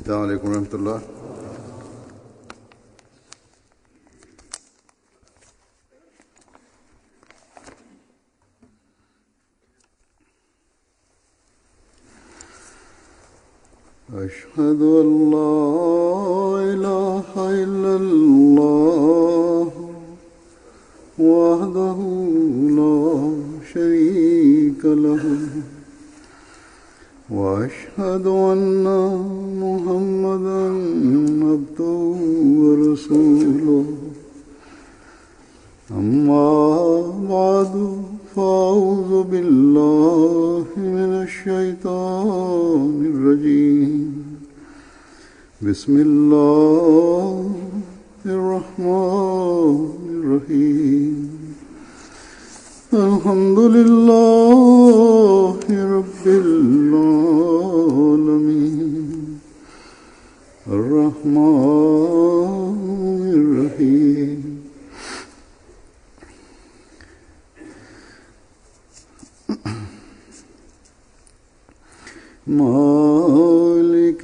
السلام عليكم ورحمة الله. أشهد أن لا إله إلا الله وحده لا شريك له وأشهد أن محمدا عبده ورسوله أما بعد فأعوذ بالله من الشيطان الرجيم بسم الله الرحمن الرحيم الحمد لله رب العالمين الرحمن الرحيم مالك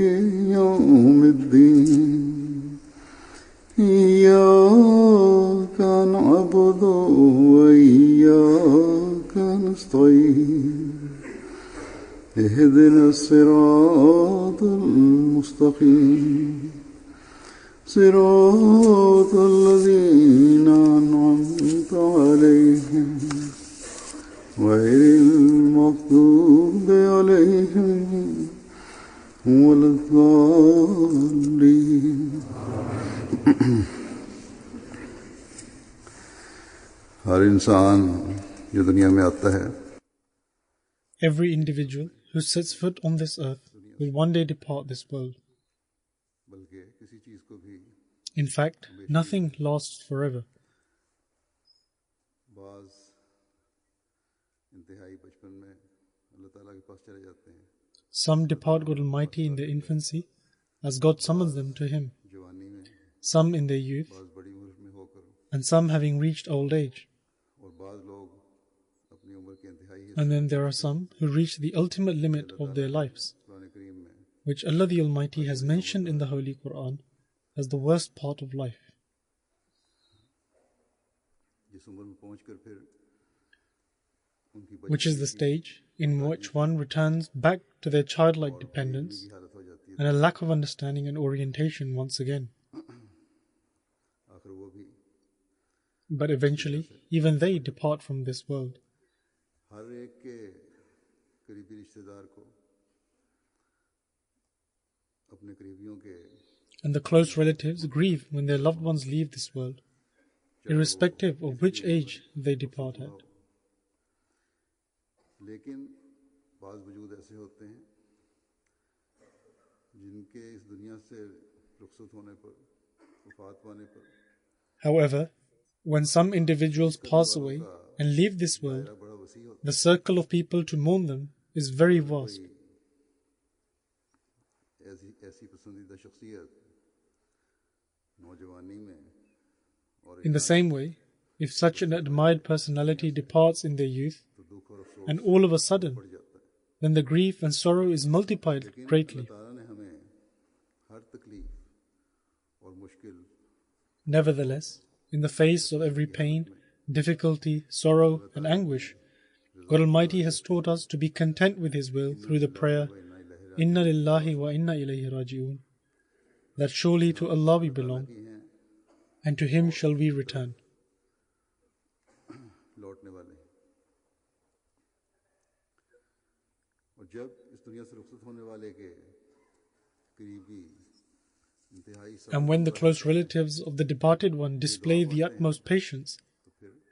يوم الدين إياك نعبد وإياك نستعين اهدنا الصراط المستقيم صراط الذين أنعمت عليهم غير المغضوب عليهم ولا الضالين. हर इंसान जो दुनिया में आता है, Every individual who sets foot on this earth will one day depart this world. बल्कि किसी चीज को भी In fact, nothing lasts forever. बाज इंतहाई बचपन में अल्लाह ताला के पास चले जाते हैं, Some depart God Almighty in their infancy, as God summons them to Him, जवानी में, some in their youth, बाज बड़ी उम्र में होकर, and some having reached old age. और बाज लोग अपनी उम्र के इंतहाई And then there are some who reach the ultimate limit of their lives, Quran करीम में which Allah the Almighty has mentioned in the Holy Quran as the worst part of life, जिस उम्र में पहुंचकर फिर उनकी which is the stage in which one returns back to their childlike dependence की हालत हो जाती है, and a lack of understanding and orientation once again. आखिर वो भी But eventually, even they depart from this world. हर एक के करीबी रिश्तेदार को अपने करीबियों के And the close relatives grieve when their loved ones leave this world, irrespective of which age they depart at. लेकिन बाज़ वजूद ऐसे होते हैं जिनके इस दुनिया से रुखसत होने पर, वफात पाने पर However, when some individuals pass away and leave this world, बड़ा वसी होता the circle of people to mourn them is very vast. है। ऐसी पसंदीदा शख्सियत नौजवानी में और In the same way, if such an admired personality departs in their youth, तो दुख और अफसोस and all of a sudden, पड़ जाता है। then the grief and sorrow is multiplied लेकिन greatly. अल्लाह ताला ने हमें हर तकलीफ और मुश्किल Nevertheless, in the face of every pain, difficulty, sorrow, and anguish, God Almighty has taught us to be content with His will through the prayer, Inna lillahi wa inna ilayhi raji'un, that surely to Allah we belong, की हैं and to Him shall we return. लौटने वाले हैं। और जब इस दुनिया से रुखसत होने वाले के करीबी इंतहाई And when the close relatives of the departed one display the utmost patience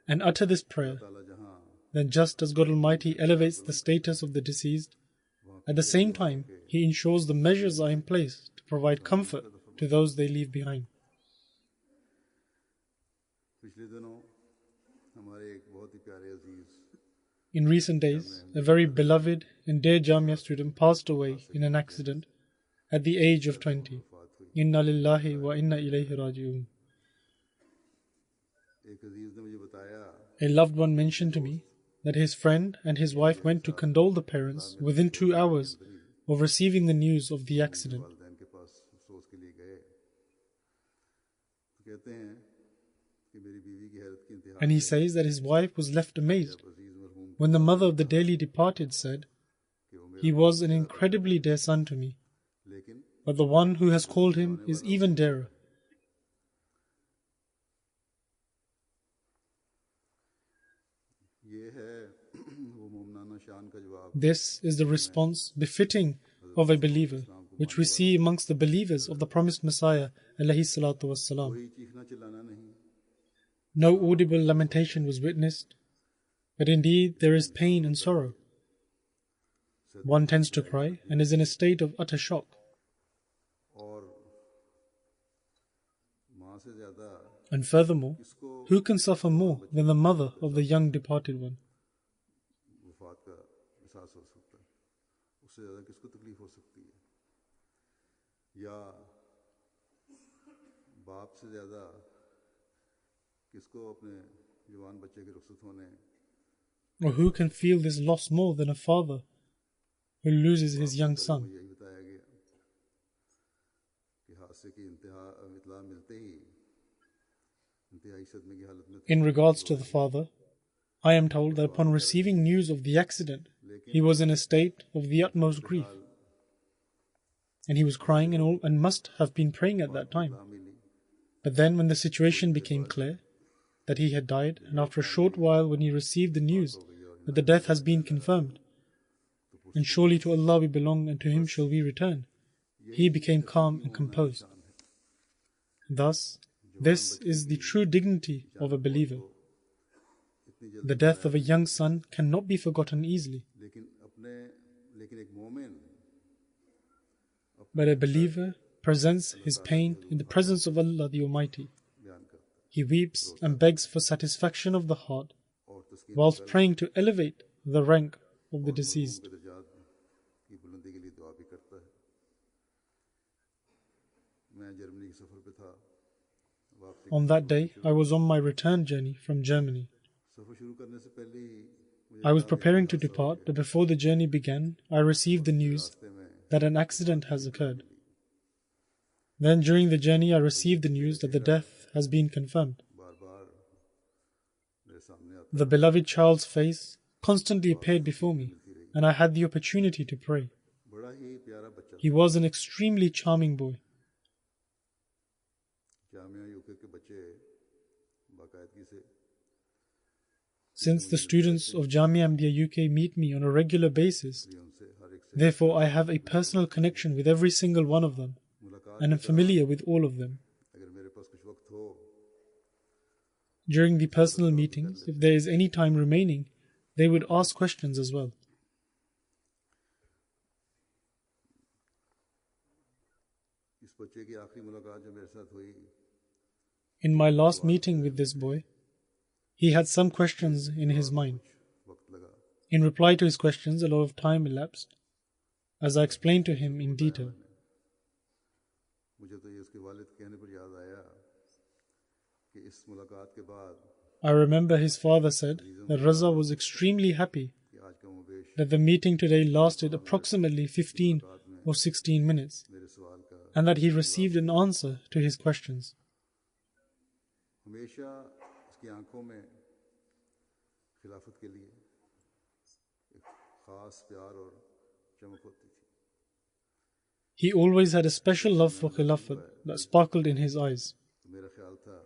and utter this prayer, ताला जहाँ then just as God Almighty elevates the status of the deceased, at the same time He ensures the measures are in place to provide comfort to those they leave behind. पिछले दिनों हमारे एक बहुत ही प्यारे अजीज In recent days, a very beloved and dear Jamia student passed away in an accident at the age of 20. Inna lillahi wa inna ilayhi raji'un. एक अजीज ने मुझे बताया A loved one mentioned to me that his friend and his wife went to condole the parents within 2 hours of receiving the news of the accident. वालिदैन के पास कहते हैं कि मेरी बीवी की हैरत की इंतहा And he says that his wife was left amazed अजीज मरहूम when the mother of the dearly departed said, कि वो "He मेरा was an incredibly dear son to me, लेकिन but the one who has called him is even dearer." ये है वो मुमनाना शान का जवाब This is the response befitting of a believer, which we see amongst the believers of the promised Messiah alayhi salatu wassalam. कोई चीखना चिल्लाना नहीं No audible lamentation was witnessed, but indeed there is pain and sorrow. One tends to cry and is in a state of utter shock. और माँ से ज्यादा And furthermore, किसको who can suffer more than the mother of the young departed one? वफात का एहसास हो सकता है उससे ज्यादा किसको तकलीफ हो सकती है या बाप से ज्यादा किसको अपने जवान बच्चे के रुखसत होने Or who can feel this loss more than a father who loses his young son? यही बताया गया कि हादसे की इतला मिलते ही इंतहाई सदमे की हालत में In regards to the father, I am told that upon receiving news of the accident, he was in a state of the utmost grief. And he was crying and must have been praying at that time. Milli But then when the situation became clear that he had died, and after a short while when he received the news that the death has been confirmed, and surely to Allah we belong and to Him shall we return, he became calm and composed. Thus, this is the true dignity of a believer. The death of a young son cannot be forgotten easily, लेकिन एक मोमिन but a believer presents his pain in the presence of Allah the Almighty. बयान करता है He weeps and begs for satisfaction of the heart, और तस्कीन whilst praying to elevate the rank of the deceased. के दर्जात की बुलंदी के लिए दुआ भी करता है मैं जर्मनी के सफ़र पे था वापसी On that day, I was on my return journey from Germany. सफ़र शुरू करने से पहले ही मुझे I was preparing to depart, but before the journey began, I received the news रास्ते में that an accident has occurred. Then, during the journey, I received the news that the death has been confirmed. बार बार मेरे सामने आता The beloved child's face constantly appeared before me, and I had the opportunity to pray. बड़ा ही प्यारा बच्चा He was an extremely charming boy. Jamia UK के बच्चे बाकायदगी से Since the students of Jamia Ahmadiyya UK meet me on a regular basis, भी उनसे हर एक से therefore I have a personal connection with every single one of them मुलाकात and am familiar with all of them. अगर मेरे पास कुछ वक्त हो During the personal meetings, if there is any time remaining, they would ask questions as well. इस बच्चे की आखिरी मुलाकात जो मेरे साथ हुई In my last meeting with this boy, he had some questions in his mind. वक्त लगा In reply to his questions, a lot of time elapsed, as I explained to him in detail. मुझे तो ये उसके वालिद कहने पर याद आया कि इस मुलाकात के बाद I remember his father said that Raza was extremely happy कि आज का मुबेश that the meeting today lasted approximately 15 or 16 minutes मेरे सवाल का and that he received an answer to his questions. हमेशा उसकी आंखों में खिलाफत के लिए एक खास प्यार और चमक होती थी He always had a special love for Khilafat that sparkled in his eyes. तो मेरा ख्याल था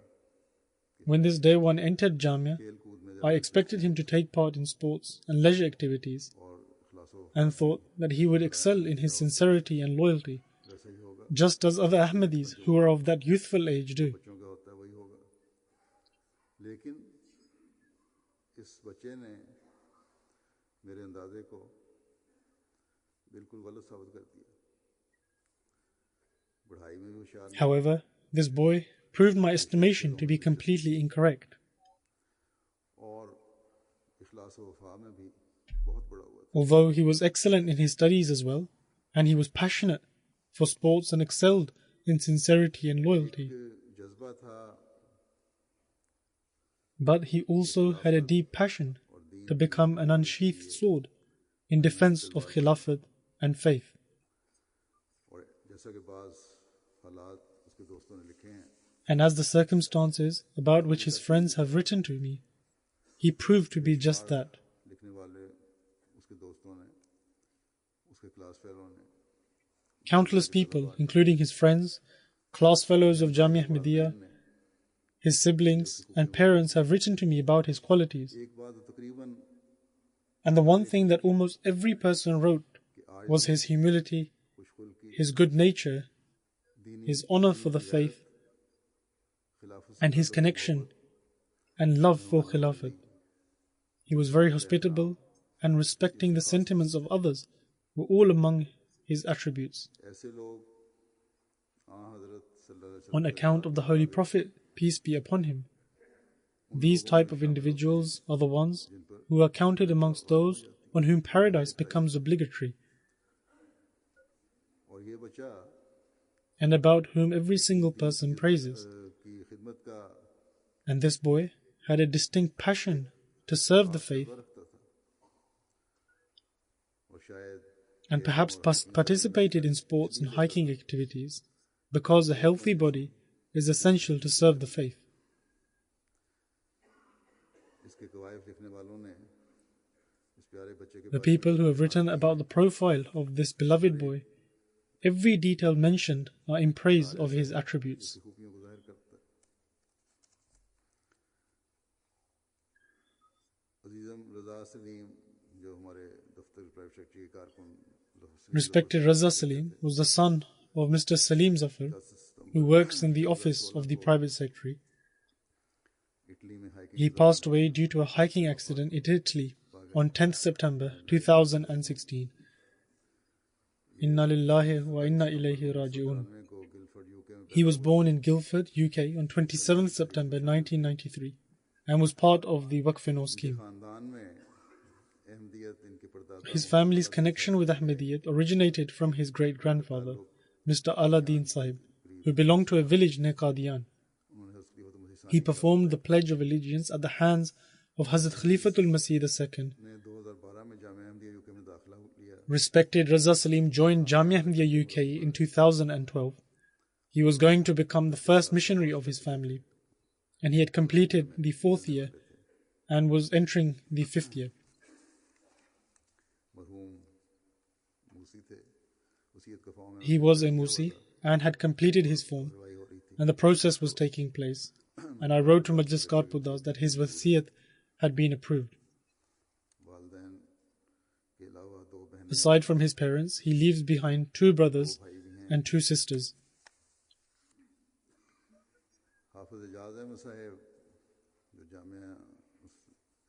When this day one entered Jamia, खेल कूद में I expected him to take part in sports and leisure activities और खिलासो and thought that he would excel in his sincerity and loyalty, वैसा ही होगा just as other Ahmadis who are of that youthful age do. बच्चों का होता है वही होगा लेकिन इस बच्चे ने मेरे अंदाजे को बिल्कुल गलत साबित कर दिया पढ़ाई में भी होशियार नहीं However, this boy proved my estimation to be completely incorrect. और इखलास व वफा में भी बहुत बड़ा हुआ था Although he was excellent in his studies as well, and he was passionate for sports and excelled in sincerity and loyalty, जज्बा था but he also had a deep passion to become an unsheathed sword in defense of Khilafat and faith. और जैसा कि बाज़ हालात उसके दोस्तों ने लिखे हैं And as the circumstances about which his friends have written to me, he proved to be just that. लिखने वाले उसके दोस्तों ने, उसके क्लास फेलो ने, Countless people, including his friends, class fellows of Jamia Ahmadiyya, his siblings and parents have written to me about his qualities. एक बात तो तकरीबन And the one thing that almost every person wrote was his humility, खुशकुल की his good nature, his honor for the faith, खिलाफत and his connection and love for Khilafat. He was very hospitable, and respecting the sentiments of others were all among his attributes. ऐसे लोग हज़रत सल्लल्लाहु अलैहि On account of the Holy Prophet, peace be upon him, these type of individuals are the ones who are counted amongst those on whom paradise becomes obligatory, वसल्लम और ये बच्चा and about whom every single person praises. की खिदमत का And this boy had a distinct passion to serve the faith, रखता था और शायद and perhaps participated in sports and hiking activities, because a healthy body is essential to serve the faith. इसके कवायद लिखने वालों ने इस प्यारे बच्चे के The people who have written about the profile of this beloved boy, every detail mentioned are in praise of his attributes. खूबियों को जाहिर करता है। अजीज़म रज़ा सलीम जो हमारे दफ्तर प्राइवेट सेक्रेटरी के कारकुन Respected Raza Salim was the son of Mr. Salim Zafar, who works in the office of the private secretary. Italy में hiking He passed away due to a hiking accident in Italy on 10th September 2016. Inna lillahi wa inna ilayhi raji'un. को Gilford UK में He was born in Guildford, UK on 27th September 1993 and was part of the Waqf-e-Nau scheme. खानदान में अहमदियत इनके परदादा His family's connection with Ahmadiyyat originated from his great-grandfather, Mr. Aladdin Sahib, who belonged to a village near Qadian. उन्होंने हज़रत खलीफतुल मसीह He performed the Pledge of Allegiance at the hands of Hazrat Khalifatul Masih II. ने 2012 में Jamia Ahmadiyya UK में दाखिला लिया। Respected Raza Salim joined Jamia Ahmadiyya UK in 2012. He was going to become the first missionary of his family, and he had completed the 4th year and was entering the 5th year. मरहूम मूसी थे वसीयत का form में He was a Musi and had completed his form, हो रही थी। and the process was taking place. And I wrote to Majlis Karpudas that his wasiyat had been approved. वालिदैन के अलावा दो बहनें Aside from his parents, he leaves behind 2 brothers भाई भी हैं। and 2 sisters. हाफिज इजाज़ अहमद साहब जो Jamia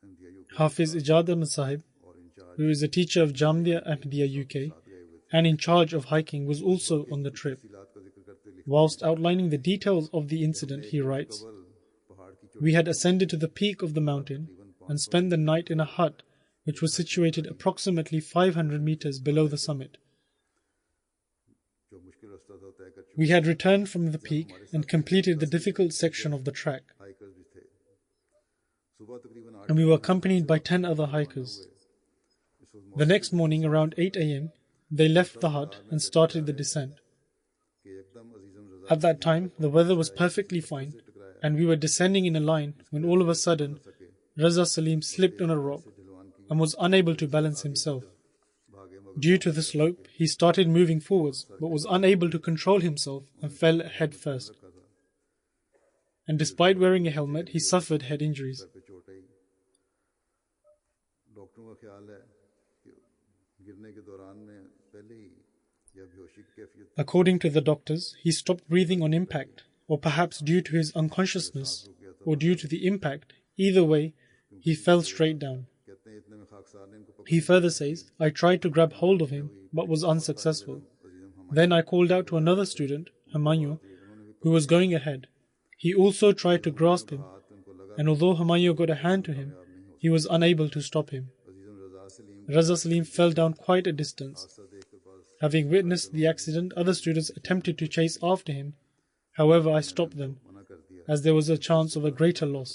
Ahmadiyya UK Hafiz Ijad Ahmad Sahib, और in charge who is a teacher of Jamia Ahmadiyya UK गए हुए थे। and in charge of hiking, was also on the trip. तफसीलात का जिक्र करते लिखा Whilst outlining the details of the incident, he writes, कबल पहाड़ की "We had ascended to the peak of the mountain and spent the night in a hut which was situated approximately 500 meters below the summit. जो मुश्किल रास्ता था तय कर चुके We had returned from the peak and completed the difficult section of the track, hikers भी थे। सुबह तकरीबन 8 and we were accompanied by 10 other hikers. The next morning, around 8 a.m., they left the hut and started the descent. के एकदम अजीज़म रज़ा At that time, the weather was perfectly fine, and we were descending in a line when all of a sudden, Raza Salim slipped on a rock ढलवान की and was unable to balance himself. भागे मगर Due to the slope, he started moving forwards but was unable to control himself and fell head first. रखा था And despite wearing a helmet, he suffered head injuries. पे चोट आई। डॉक्टरों का ख्याल है कि गिरने के दौरान में पहले ही या बेहोशी की कैफियत According to the doctors, he stopped breathing on impact, or perhaps due to his unconsciousness, or due to the impact. Either way, he fell straight down. कहते हैं इतने में खाकसार ने इनको He further says, I tried to grab hold of him, but was unsuccessful. Then I called out to another student, Humayun, who was going ahead. He also tried to grasp him, हाथ उनको लगा and although Humayun got a hand to him, he was unable to stop him. अजीज़म Raza Salim Raza Salim fell down quite a distance. हादसा देख कर पास Having witnessed the accident, other students attempted to chase after him. However, I stopped them, मना कर दिया। as there was a chance of a greater loss.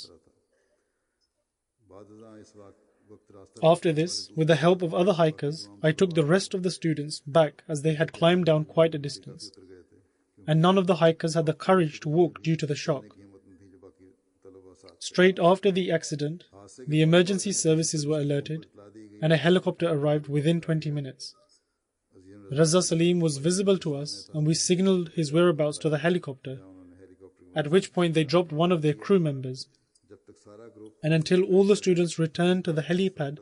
बाद इस वक्त रास्ता After this, with the help of other hikers, I took the rest of the students back as they had climbed down quite a distance. उतर गए थे and none of the hikers had the courage to walk due to the shock. Straight after the accident, the emergency services were alerted and a helicopter arrived within 20 minutes. Raza Salim was visible to us and we signaled his whereabouts to the helicopter, at which point they dropped one of their crew members. And until all the students returned to the helipad,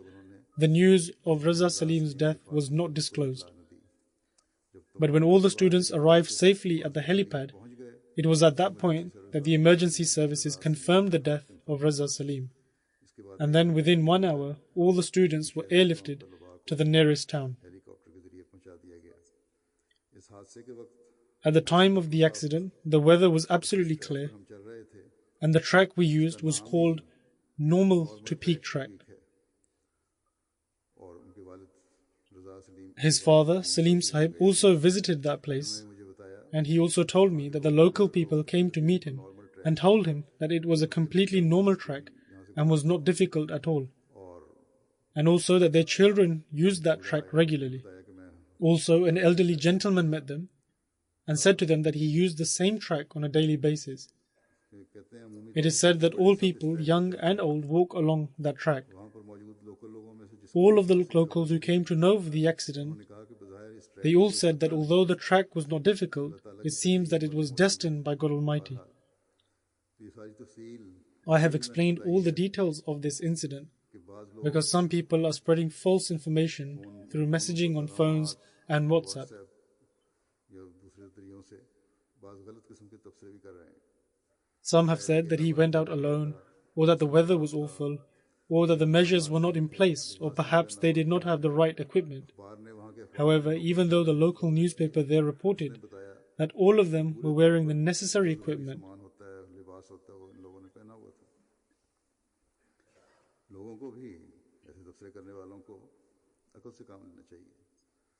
the news of Raza Salim's death was not disclosed. But when all the students arrived safely at the helipad, it was at that point that the emergency services confirmed the death of Raza Salim. And then within 1 hour, all the students were airlifted to the nearest town. At the time of the accident, the weather was absolutely clear, and the track we used was called normal to peak track. His father, Salim Sahib, also visited that place, and he also told me that the local people came to meet him and told him that it was a completely normal track and was not difficult at all, and also that their children used that track regularly. Also, an elderly gentleman met them and said to them that he used the same track on a daily basis. It is said that all people, young and old, walk along that track. All of the locals who came to know of the accident, they all said that although the track was not difficult, it seems that it was destined by God Almighty. I have explained all the details of this incident because some people are spreading false information through messaging on phones and WhatsApp. Some have said that he went out alone, or that the weather was awful, or that the measures were not in place, or perhaps they did not have the right equipment. However, even though the local newspaper there reported that all of them were wearing the necessary equipment,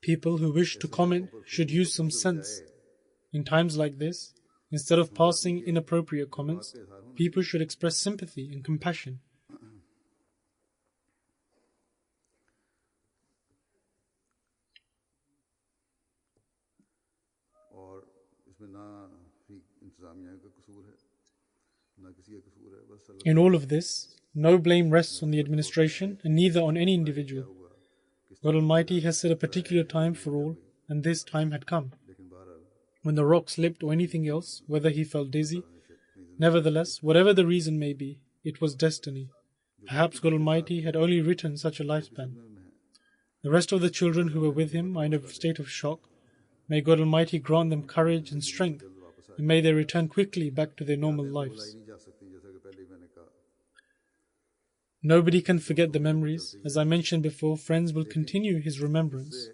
people who wish to comment should use some sense. In times like this, instead of passing inappropriate comments, people should express sympathy and compassion. In all of this, no blame rests on the administration and neither on any individual. God Almighty has set a particular time for all, and this time had come. When the rock slipped or anything else, whether he felt dizzy, nevertheless, whatever the reason may be, it was destiny. Perhaps God Almighty had only written such a lifespan. The rest of the children who were with him are in a state of shock. May God Almighty grant them courage and strength, and may they return quickly back to their normal lives. Nobody can forget the memories. As I mentioned before, friends will continue his remembrance.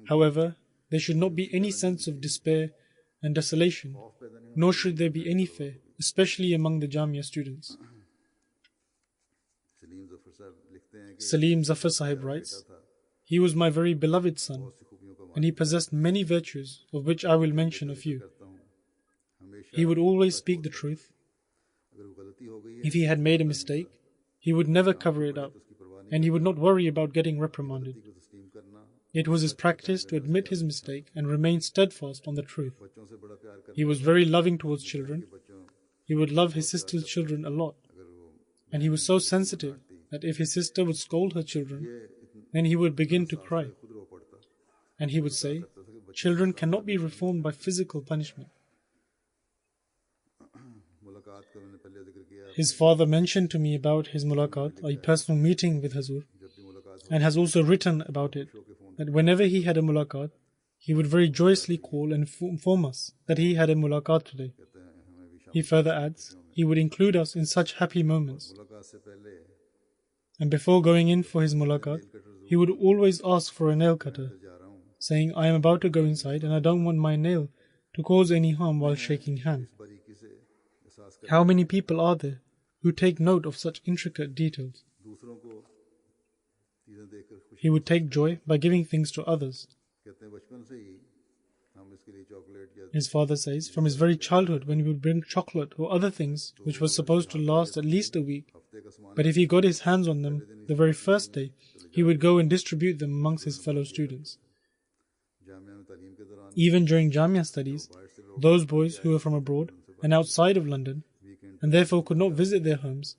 However, there should not be any sense of despair and desolation, nor should there be any fear, especially among the Jamia students. Salim Zafar Sahib writes, "He was my very beloved son, and he possessed many virtues, of which I will mention a few. He would always speak the truth. If he had made a mistake, he would never cover it up, and he would not worry about getting reprimanded. It was his practice to admit his mistake and remain steadfast on the truth. He was very loving towards children. He would love his sister's children a lot, and he was so sensitive that if his sister would scold her children, then he would begin to cry. And he would say, 'Children cannot be reformed by physical punishment.' His father mentioned to me about his mulaqat, a personal meeting with Hazur, and has also written about it, that whenever he had a mulaqat, he would very joyously call and inform us that he had a mulaqat today. He further adds, he would include us in such happy moments. And before going in for his mulaqat, he would always ask for a nail cutter, saying, 'I am about to go inside and I don't want my nail to cause any harm while shaking hands.' How many people are there who take note of such intricate details? He would take joy by giving things to others. His father says, from his very childhood, when he would bring chocolate or other things which was supposed to last at least a week, but if he got his hands on them the very first day, he would go and distribute them amongst his fellow students. Even during Jamia studies, those boys who were from abroad and outside of London and therefore could not visit their homes,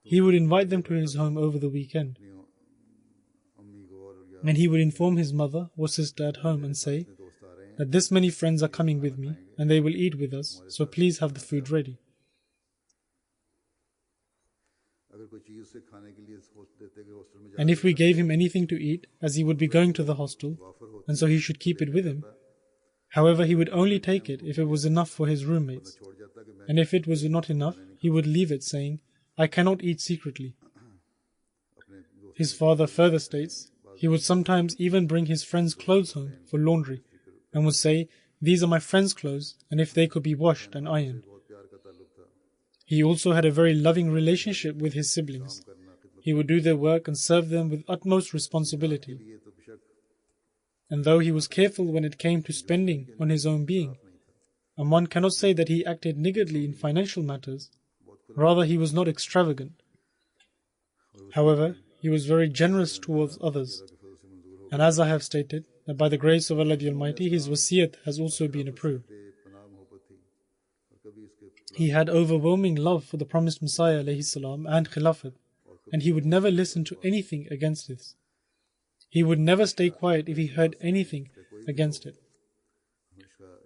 he would invite them to his home over the weekend. And he would inform his mother or sister at home and say that this many friends are coming with me and they will eat with us, so please have the food ready. And if we gave him anything to eat, as he would be going to the hostel, and so he should keep it with him, however, he would only take it if it was enough for his roommates. And if it was not enough, he would leave it, saying, I cannot eat secretly. His father further states, he would sometimes even bring his friends' clothes home for laundry, and would say, these are my friends' clothes, and if they could be washed and ironed. He also had a very loving relationship with his siblings. He would do their work and serve them with utmost responsibility. And though he was careful when it came to spending on his own being, and one cannot say that he acted niggardly in financial matters, rather he was not extravagant. However, he was very generous towards others. And as I have stated, that by the grace of Allah the Almighty, his wasiyat has also been approved. He had overwhelming love for the promised Messiah ﷺ and Khilafat, and he would never listen to anything against this. He would never stay quiet if he heard anything against it.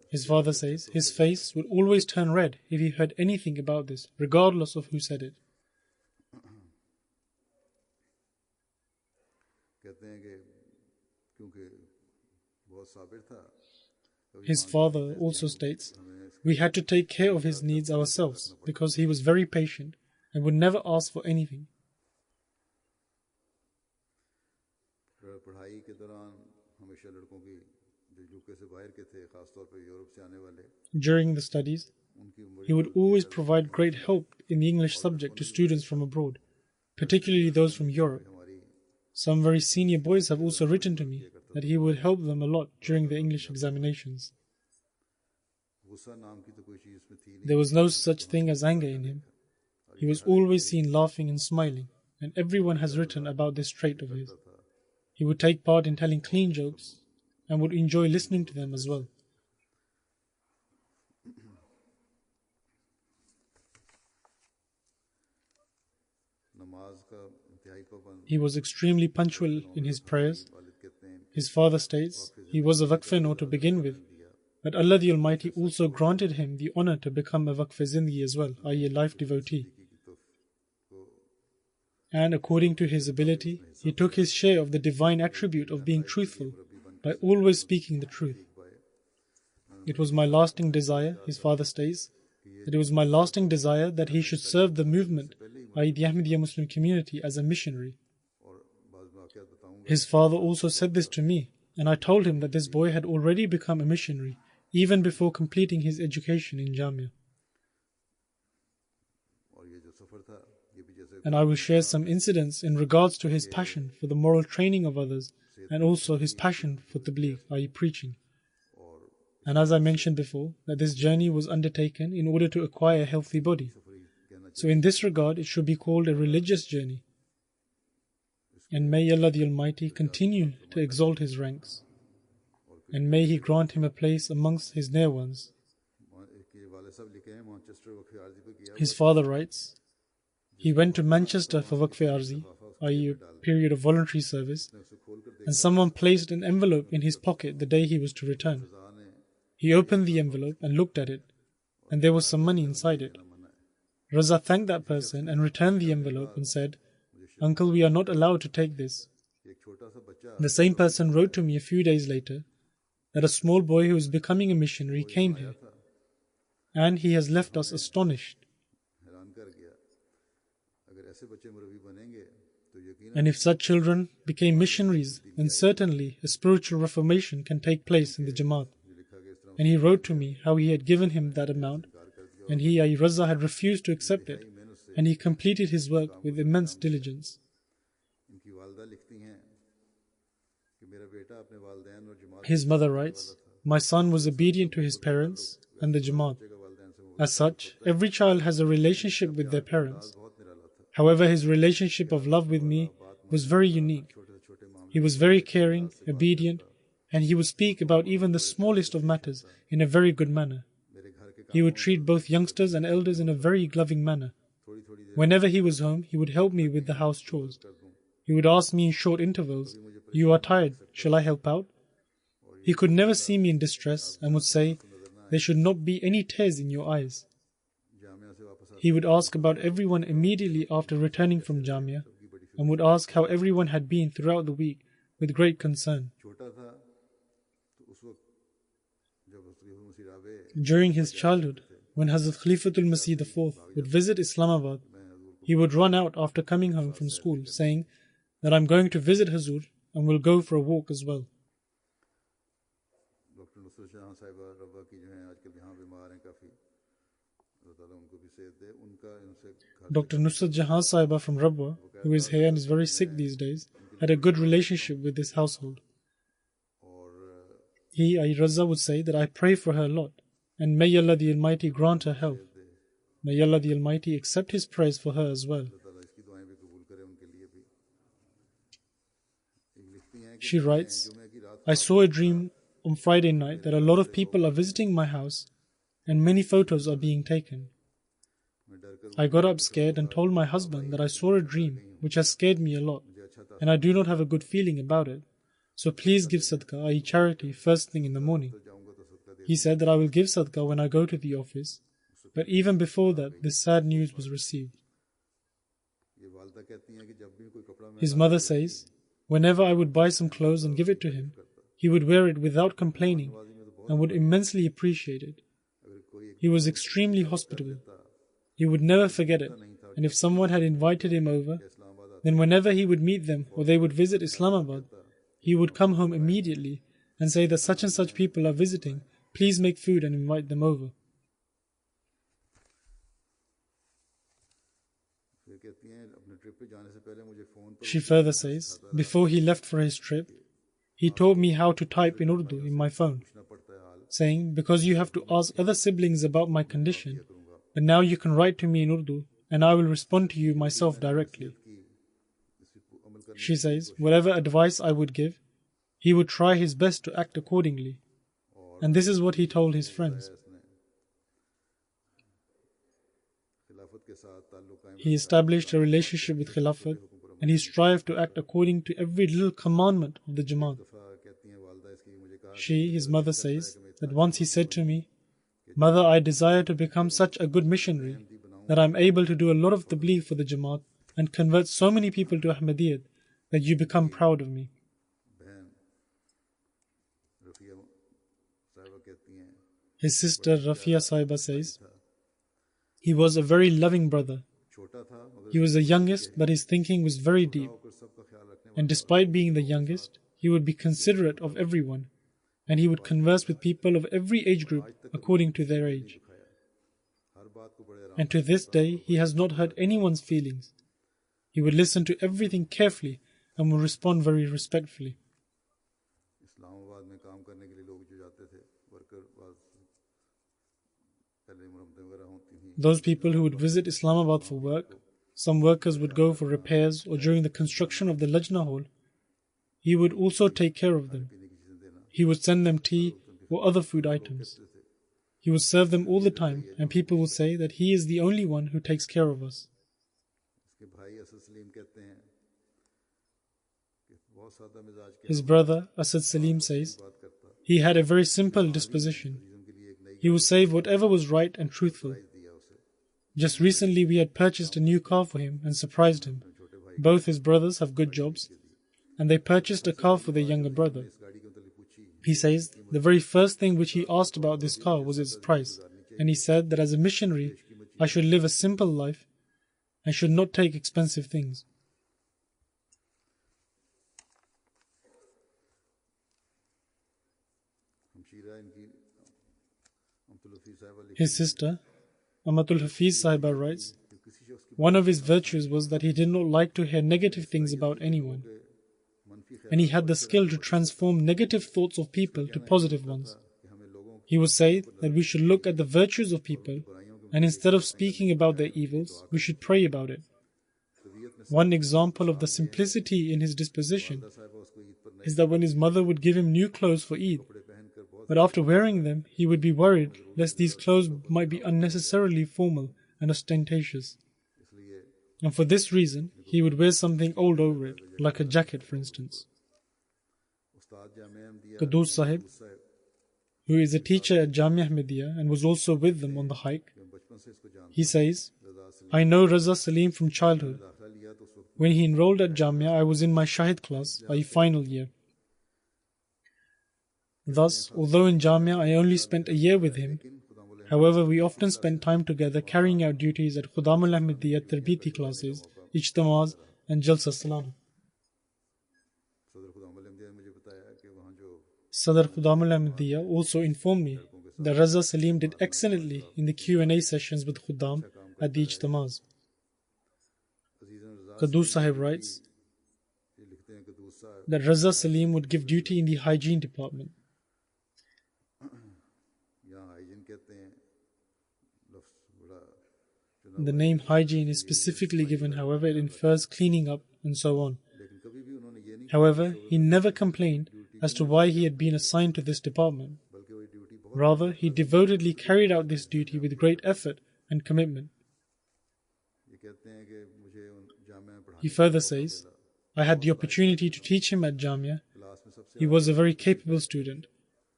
His father says his face would always turn red if he heard anything about this, regardless of who said it. His father also states, we had to take care of his needs ourselves because he was very patient and would never ask for anything. During the studies, he would always provide great help in the English subject to students from abroad, particularly those from Europe. Some very senior boys have also written to me that he would help them a lot during the English examinations. There was no such thing as anger in him. He was always seen laughing and smiling, and everyone has written about this trait of his. He would take part in telling clean jokes and would enjoy listening to them as well. He was extremely punctual in his prayers. His father states he was a Waqf to begin with, but Allah the Almighty also granted him the honor to become a Waqf Zindagi as well, i.e. a life devotee. And according to his ability, he took his share of the divine attribute of being truthful by always speaking the truth. It was my lasting desire, his father states, that it was my lasting desire that he should serve the movement, i.e. the Ahmadiyya Muslim community, as a missionary. His father also said this to me, and I told him that this boy had already become a missionary, even before completing his education in Jamia. And I will share some incidents in regards to his passion for the moral training of others and also his passion for tabligh, i.e. preaching. And as I mentioned before, that this journey was undertaken in order to acquire a healthy body. So in this regard, it should be called a religious journey. And may Allah the Almighty continue to exalt his ranks. And may He grant him a place amongst His near ones. His father writes, he went to Manchester for Waqf Arzi, i.e. a period of voluntary service, and someone placed an envelope in his pocket the day he was to return. He opened the envelope and looked at it, and there was some money inside it. Raza thanked that person and returned the envelope and said, Uncle, we are not allowed to take this. The same person wrote to me a few days later that a small boy who was becoming a missionary came here, and he has left us astonished. And if such children became missionaries, then certainly a spiritual reformation can take place in the Jamaat. And he wrote to me how he had given him that amount, and he, Raza, had refused to accept it, and he completed his work with immense diligence. His mother writes, my son was obedient to his parents and the Jamaat. As such, every child has a relationship with their parents. However, his relationship of love with me was very unique. He was very caring, obedient, and he would speak about even the smallest of matters in a very good manner. He would treat both youngsters and elders in a very loving manner. Whenever he was home, he would help me with the house chores. He would ask me in short intervals, "You are tired, shall I help out?" He could never see me in distress and would say, "There should not be any tears in your eyes." He would ask about everyone immediately after returning from Jamia and would ask how everyone had been throughout the week with great concern. During his childhood, when Hazrat Khalifatul Masih IV would visit Islamabad, he would run out after coming home from school saying that I'm going to visit Hazur and will go for a walk as well. Dr. Nusrat Jahan Sahiba from Rabwa, who is here and is very sick these days, had a good relationship with this household. He, Raza, would say that I pray for her a lot, and may Allah the Almighty grant her health. May Allah the Almighty accept his prayers for her as well. She writes, I saw a dream on Friday night that a lot of people are visiting my house and many photos are being taken. I got up scared and told my husband that I saw a dream which has scared me a lot and I do not have a good feeling about it. So please give sadaqah, i.e. charity, first thing in the morning. He said that I will give sadaqah when I go to the office, but even before that, this sad news was received. His mother says, whenever I would buy some clothes and give it to him, he would wear it without complaining and would immensely appreciate it. He was extremely hospitable. He would never forget it, and if someone had invited him over, then whenever he would meet them or they would visit Islamabad, he would come home immediately and say that such and such people are visiting, please make food and invite them over. She further says, before he left for his trip, he taught me how to type in Urdu in my phone, saying, because you have to ask other siblings about my condition, but now you can write to me in Urdu and I will respond to you myself directly. She says, whatever advice I would give, he would try his best to act accordingly. And this is what he told his friends. He established a relationship with Khilafat and he strived to act according to every little commandment of the Jamaat. She, his mother, says that once he said to me, Mother, I desire to become such a good missionary that I am able to do a lot of tabligh for the Jamaat and convert so many people to Ahmadiyyat that you become proud of me. His sister Rafia Sahiba says, he was a very loving brother. He was the youngest, but his thinking was very deep. And despite being the youngest, he would be considerate of everyone, and he would converse with people of every age group according to their age. And to this day, he has not hurt anyone's feelings. He would listen to everything carefully and would respond very respectfully. Those people who would visit Islamabad for work, some workers would go for repairs or during the construction of the Lajna hall, he would also take care of them. He would send them tea or other food items. He would serve them all the time, and people would say that he is the only one who takes care of us. His brother, Asad Salim, says, he had a very simple disposition. He would say whatever was right and truthful. Just recently we had purchased a new car for him and surprised him. Both his brothers have good jobs, and they purchased a car for their younger brother. He says the very first thing which he asked about this car was its price, and he said that as a missionary I should live a simple life and should not take expensive things. His sister, Amatul Hafiz Sahiba, writes, one of his virtues was that he did not like to hear negative things about anyone, and he had the skill to transform negative thoughts of people to positive ones. He would say that we should look at the virtues of people, and instead of speaking about their evils, we should pray about it. One example of the simplicity in his disposition is that when his mother would give him new clothes for Eid, but after wearing them, he would be worried lest these clothes might be unnecessarily formal and ostentatious. And for this reason, he would wear something old over it, like a jacket, for instance. Qadoos Sahib, who is a teacher at Jamia Ahmadiyya and was also with them on the hike, he says, I know Raza Salim from childhood. When he enrolled at Jamia, I was in my Shahid class, i.e. final year. Thus, although in Jamia I only spent a year with him, however, we often spent time together carrying out duties at Khudam al-Ahmadiyya Tarbiti classes, Ijtimaz and Jalsa Salana. Sadr Khudam al-Ahmadiyya also informed me that Raza Salim did excellently in the Q&A sessions with Khudam at the Ijtimaz. Qadoos Sahib writes that Raza Salim would give duty in the hygiene department. The name hygiene is specifically given, however, it infers cleaning up and so on. However, he never complained as to why he had been assigned to this department. Rather, he devotedly carried out this duty with great effort and commitment. He further says, I had the opportunity to teach him at Jamia. He was a very capable student,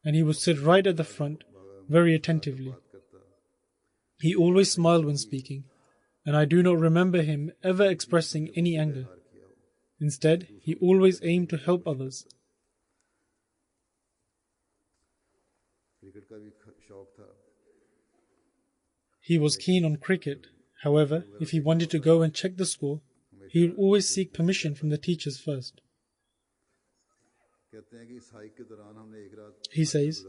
and he would sit right at the front very attentively. He always smiled when speaking, and I do not remember him ever expressing any anger. Instead, he always aimed to help others. He was keen on cricket. However, if he wanted to go and check the score, he would always seek permission from the teachers first. He says,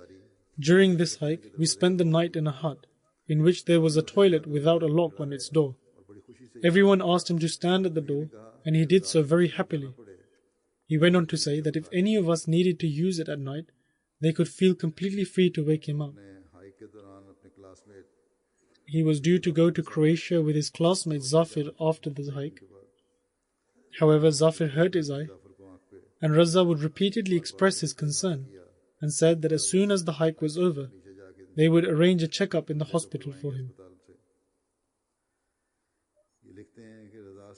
during this hike, we spent the night in a hut, in which there was a toilet without a lock on its door. Everyone asked him to stand at the door, and he did so very happily. He went on to say that if any of us needed to use it at night, they could feel completely free to wake him up. He was due to go to Croatia with his classmate Zafir after the hike. However, Zafir hurt his eye, and Raza would repeatedly express his concern and said that as soon as the hike was over, they would arrange a checkup in the hospital for him.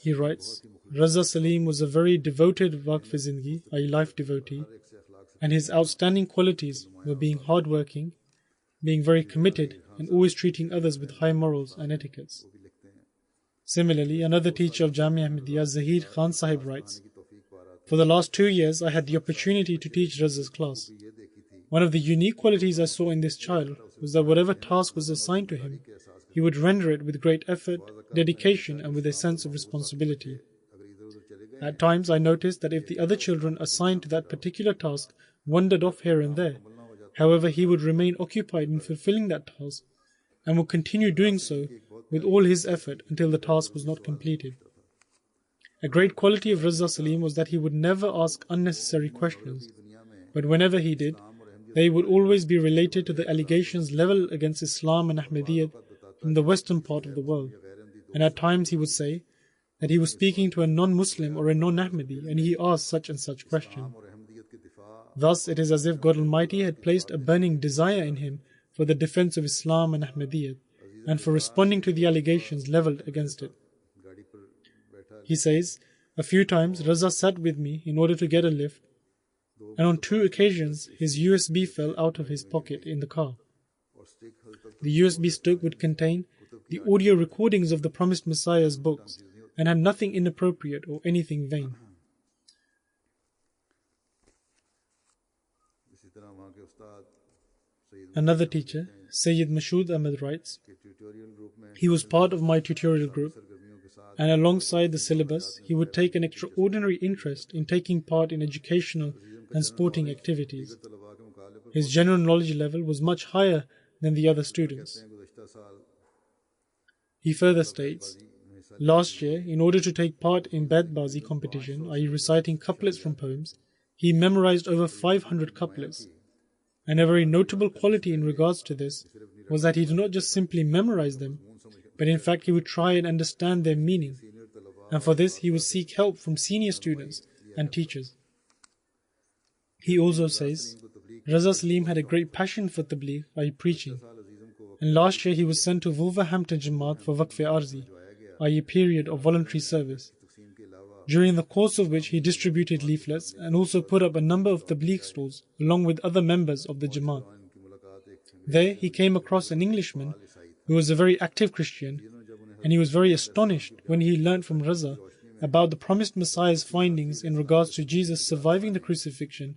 He writes, Raza Salim was a very devoted Waqf-e-Zindagi, i.e. life devotee, and his outstanding qualities were being hardworking, being very committed, and always treating others with high morals and etiquettes. Similarly, another teacher of Jamia Ahmadiyya, Zahir Khan Sahib writes, for the last 2 years, I had the opportunity to teach Raza's class. One of the unique qualities I saw in this child was that whatever task was assigned to him, he would render it with great effort, dedication, and with a sense of responsibility. At times, I noticed that if the other children assigned to that particular task wandered off here and there, however, he would remain occupied in fulfilling that task and would continue doing so with all his effort until the task was not completed. A great quality of Raza Salim was that he would never ask unnecessary questions, but whenever he did, they would always be related to the allegations leveled against Islam and Ahmadiyyat from the western part of the world, and at times he would say that he was speaking to a non-Muslim or a non-Ahmadi and he asked such and such question. Thus, it is as if God Almighty had placed a burning desire in him for the defense of Islam and Ahmadiyyat and for responding to the allegations leveled against it. He says, a few times Raza sat with me in order to get a lift, and on 2 occasions his USB fell out of his pocket in the car. The USB stick would contain the audio recordings of the Promised Messiah's books and had nothing inappropriate or anything vain. Another teacher, Sayyid Mashood Ahmed writes, he was part of my tutorial group, and alongside the syllabus, he would take an extraordinary interest in taking part in educational and sporting activities. His general knowledge level was much higher than the other students. He further states, last year, in order to take part in Baitbazi competition, i.e. reciting couplets from poems, he memorized over 500 couplets. And a very notable quality in regards to this was that he did not just simply memorize them, but in fact he would try and understand their meaning. And for this he would seek help from senior students and teachers. He also says, Raza Salim had a great passion for tabligh, i.e. preaching, and last year he was sent to Wolverhampton Jamaat for Waqf-e-Arzi, i.e. a period of voluntary service, during the course of which he distributed leaflets and also put up a number of tabligh stalls along with other members of the Jamaat. There he came across an Englishman who was a very active Christian, and he was very astonished when he learnt from Raza about the promised Messiah's findings in regards to Jesus surviving the crucifixion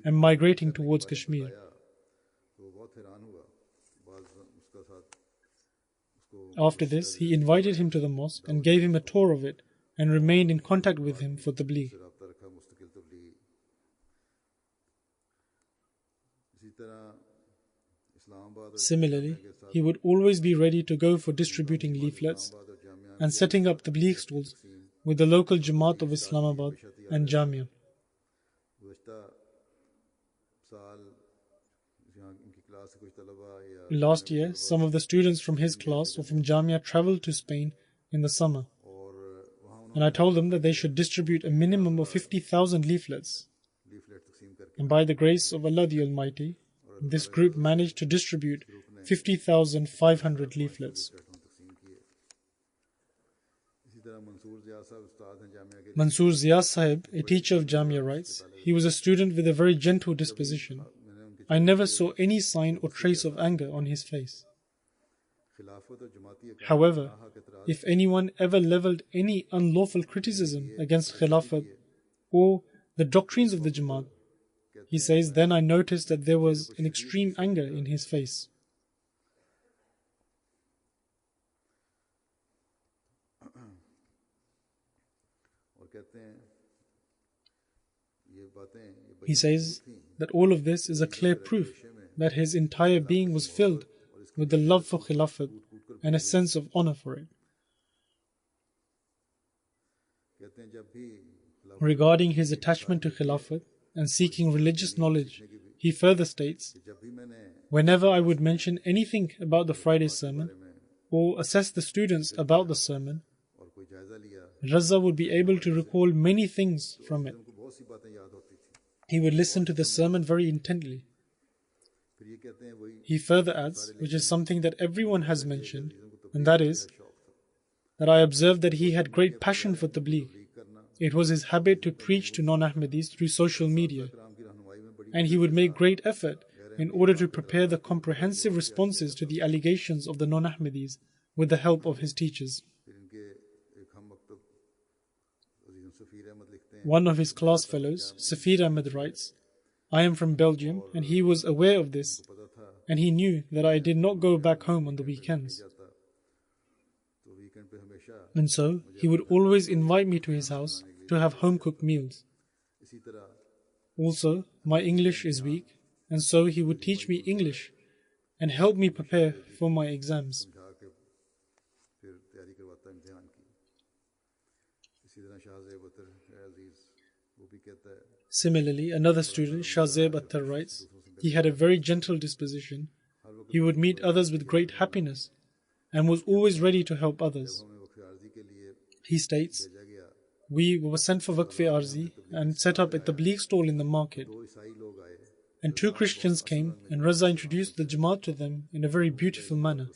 and migrating towards Kashmir. After this, he invited him to the mosque and gave him a tour of it and remained in contact with him for tabligh. Similarly, he would always be ready to go for distributing leaflets and setting up tabligh stalls with the local Jamaat of Islamabad and Jamia. Last year, some of the students from his class or from Jamia traveled to Spain in the summer, and I told them that they should distribute a minimum of 50,000 leaflets. And by the grace of Allah the Almighty, this group managed to distribute 50,500 leaflets. Mansoor Zia Sahib, a teacher of Jamia, writes, he was a student with a very gentle disposition. I never saw any sign or trace of anger on his face. However, if anyone ever leveled any unlawful criticism against Khilafat or the doctrines of the Jamaat, he says, then I noticed that there was an extreme anger in his face. He says that all of this is a clear proof that his entire being was filled with the love for Khilafat and a sense of honor for it. Regarding his attachment to Khilafat and seeking religious knowledge, he further states, whenever I would mention anything about the Friday sermon or assess the students about the sermon, Raza would be able to recall many things from it. He would listen to the sermon very intently. He further adds, which is something that everyone has mentioned, and that is that I observed that he had great passion for tabligh. It was his habit to preach to non-Ahmadis through social media, and he would make great effort in order to prepare the comprehensive responses to the allegations of the non-Ahmadis with the help of his teachers. One of his class fellows, Safir Ahmed, writes, I am from Belgium, and he was aware of this, and he knew that I did not go back home on the weekends. And so, he would always invite me to his house to have home-cooked meals. Also, my English is weak, and so he would teach me English and help me prepare for my exams. Similarly, another student, Shahzeb Attar, writes, he had a very gentle disposition. He would meet others with great happiness and was always ready to help others. He states, we were sent for Waqf-e-Arzi and set up a tabligh stall in the market. And two Christians came and Raza introduced the Jamaat to them in a very beautiful manner.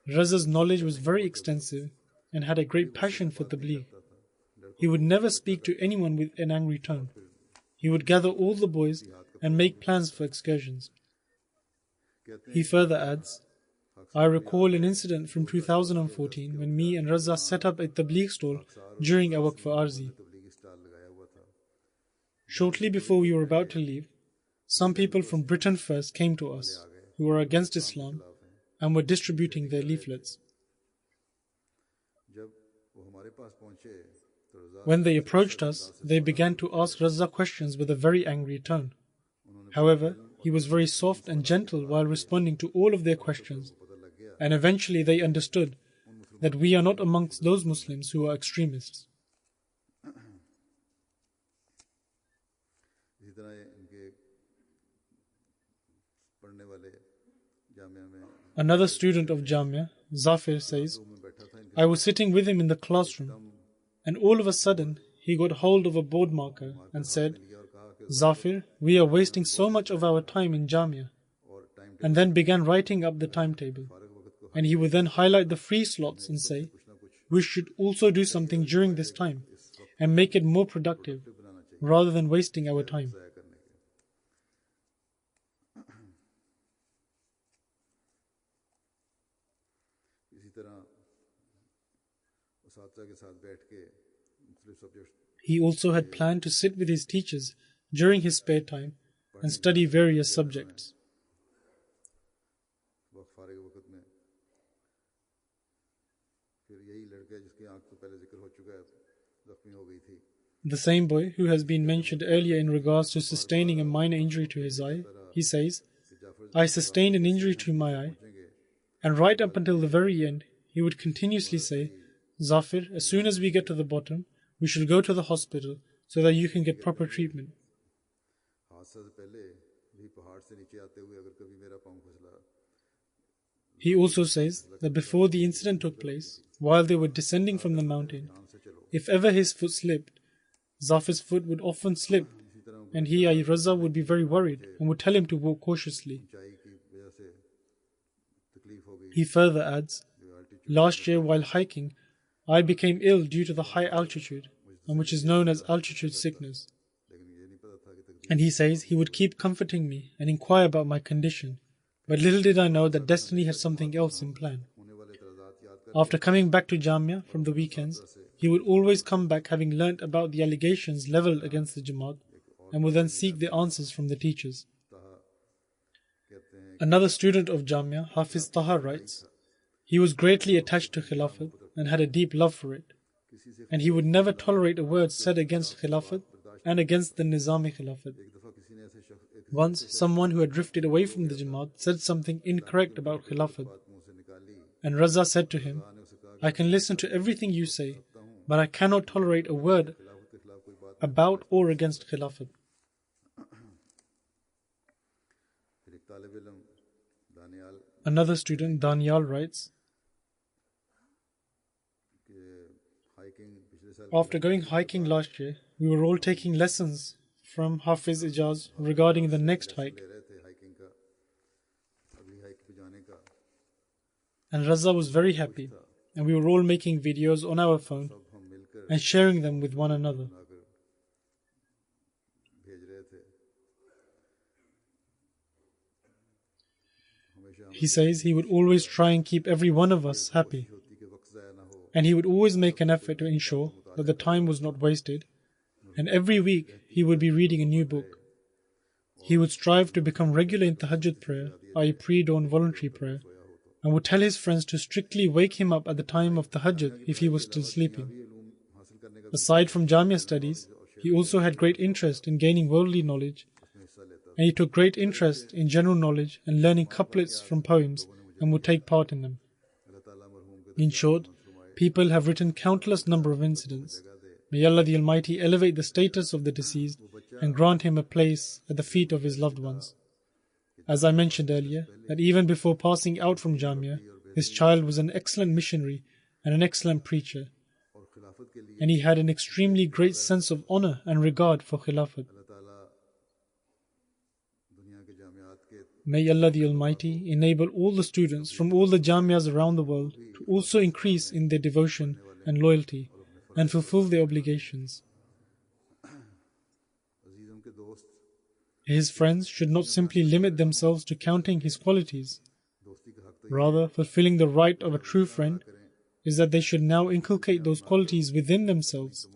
Raza's knowledge was very extensive and had a great passion for tabligh. He would never speak to anyone with an angry tone. He would gather all the boys and make plans for excursions. He further adds, I recall an incident from 2014 when me and Raza set up a tabligh stall during a Waqf-e-Arzi. Shortly before we were about to leave, some people from Britain first came to us who were against Islam and were distributing their leaflets. When they approached us, they began to ask Raza questions with a very angry tone. However, he was very soft and gentle while responding to all of their questions, and eventually they understood that we are not amongst those Muslims who are extremists. Another student of Jamia, Zafir, says, I was sitting with him in the classroom, and all of a sudden he got hold of a board marker and said, Zafir, we are wasting so much of our time in Jamia, and then began writing up the timetable. And he would then highlight the free slots and say, we should also do something during this time and make it more productive rather than wasting our time. He also had planned to sit with his teachers during his spare time and study various subjects. The same boy who has been mentioned earlier in regards to sustaining a minor injury to his eye, he says, I sustained an injury to my eye, and right up until the very end, he would continuously say, Zafir, as soon as we get to the bottom, we shall go to the hospital so that you can get proper treatment. He also says that before the incident took place, while they were descending from the mountain, if ever his foot slipped, Zafir's foot would often slip, and he, Raza, would be very worried and would tell him to walk cautiously. He further adds, last year while hiking, I became ill due to the high altitude, and which is known as altitude sickness. And he says he would keep comforting me and inquire about my condition, but little did I know that destiny had something else in plan. After coming back to Jamia from the weekends, he would always come back having learnt about the allegations levelled against the Jamaat and would then seek the answers from the teachers. Another student of Jamia, Hafiz Taha, writes, he was greatly attached to Khilafat and had a deep love for it, and he would never tolerate a word said against Khilafat and against the Nizami Khilafat. Once, someone who had drifted away from the Jamaat said something incorrect about Khilafat, and Raza said to him, I can listen to everything you say, but I cannot tolerate a word about or against Khilafat. Another student, Danial, writes, after going hiking last year, we were all taking lessons from Hafiz Ijaz regarding the next hike. And Raza was very happy, and we were all making videos on our phone and sharing them with one another. He says he would always try and keep every one of us happy, and he would always make an effort to ensure that the time was not wasted, and every week he would be reading a new book. He would strive to become regular in Tahajjud prayer, i.e. pre-dawn voluntary prayer, and would tell his friends to strictly wake him up at the time of Tahajjud if he was still sleeping. Aside from Jamia studies, he also had great interest in gaining worldly knowledge, and he took great interest in general knowledge and learning couplets from poems and would take part in them. In short, people have written countless number of incidents. May Allah the Almighty elevate the status of the deceased and grant him a place at the feet of his loved ones. As I mentioned earlier, that even before passing out from Jamia, this child was an excellent missionary and an excellent preacher, and he had an extremely great sense of honor and regard for Khilafat. May Allah the Almighty enable all the students from all the Jamias around the world to also increase in their devotion and loyalty and fulfill their obligations. His friends should not simply limit themselves to counting his qualities. Rather, fulfilling the right of a true friend is that they should now inculcate those qualities within themselves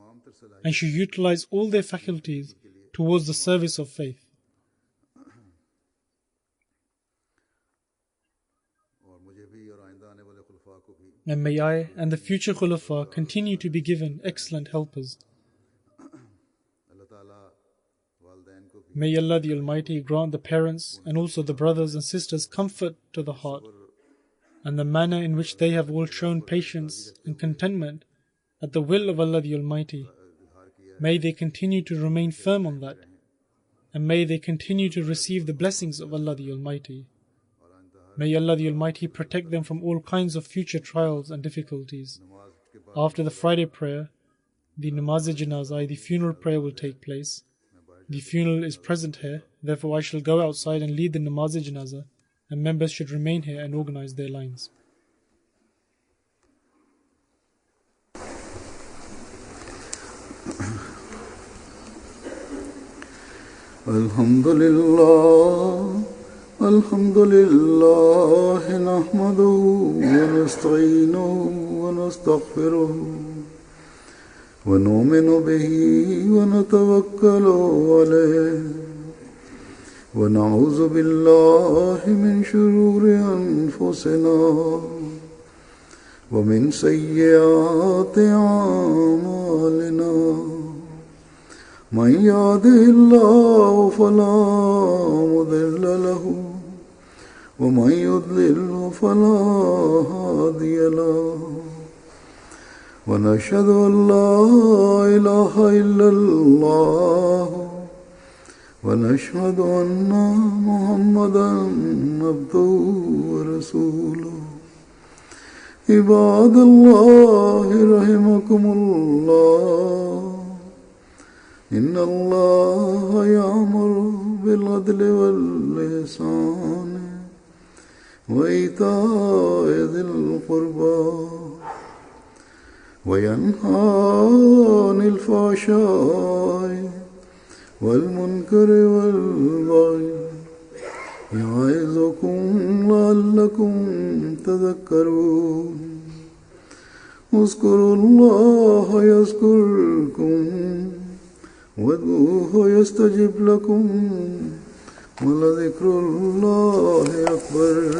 and should utilize all their faculties towards the service of faith. And may I and the future Khulafa continue to be given excellent helpers. May Allah the Almighty grant the parents and also the brothers and sisters comfort to the heart, and the manner in which they have all shown patience and contentment at the will of Allah the Almighty. May they continue to remain firm on that, and may they continue to receive the blessings of Allah the Almighty. May Allah the Almighty protect them from all kinds of future trials and difficulties. After the Friday prayer, the Namaz-e-Janazah, the funeral prayer, will take place, The funeral is present here, therefore I shall go outside and lead the namaz-e-janazah, and members should remain here and organize their lines. Alhamdulillah, alhamdulillah, nahmaduhu wa nasta'inuhu wa nastaghfiruhu. ونؤمن به ونتوكل عليه ونعوذ بالله من شرور أنفسنا ومن سيئات أعمالنا من يهده الله فلا مضل له ومن يضلل فلا هادي له ونشهد أن لا إله إلا الله ونشهد أن محمدا عبده ورسوله عباد الله رحمكم الله إن الله يأمر بالعدل والإحسان وإيتاء ذي القربى وينهى عن الفحشاء والمنكر والبغي يعظكم لعلكم تذكرون اذكروا الله يذكركم وادعوه يستجب لكم ولذكر الله أكبر